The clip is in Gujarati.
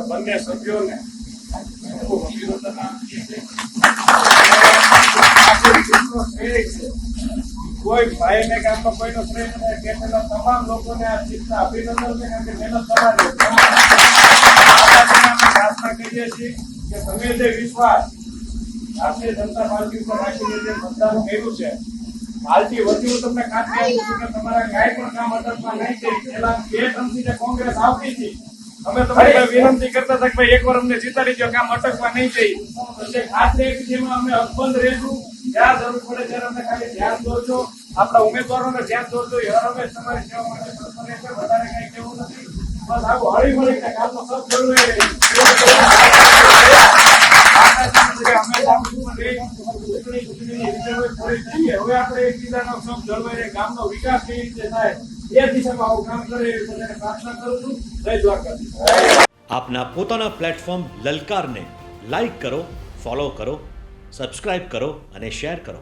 બંને સભ્યોને કોઈ ભાઈને કે આમાં કોઈનો શ્રેય નથી કે તમામ લોકોને આ ચિંતા અભિનંદન છે કારણ કે મહેનત તમારી પ્રાર્થના કરીએ છીએ કે તમે જે વિશ્વાસ ભારતીય જનતા પાર્ટી ઉપર રાખીને જે મતદાન કર્યું છે હાલથી વધુ હું તમને ખાતરી આપું છું કે તમારા કાંઈ પણ કામ અટકવા નહીં થઈ પેલા 2 ટર્મથી જે કોંગ્રેસ આવતી હતી અમે તમને વિનંતી કરતા હતા કે ભાઈ એકવાર અમને જીતાડી દો, કામ અટકવા નહીં થઈ એટલે ખાતરી એક જેમાં અમે અકબંધ રહેશું જ્યાં જરૂર પડે ત્યારે અમે ખાલી ધ્યાન દોરજો આપણા ઉમેદવારોને ધ્યાન દોરજો હર હંમેશ તમારી સેવા માટે તત્પર છે વધારે કઈ કહેવું નથી બસ આવું હળી મળીને કામનો સબ જળવાઈ રહે હવે આપણે એકબીજાનો સબ જળવાઈ રહે ગામનો વિકાસ કેવી રીતે થાય એ દિશામાં આવું કામ કરે એ બધાને પ્રાર્થના કરું છું. જય દ્વારકા. આપના પોતાના પ્લેટફોર્મ લલકારને લાઈક કરો, ફોલો કરો, સબસ્ક્રાઇબ કરો અને શેર કરો.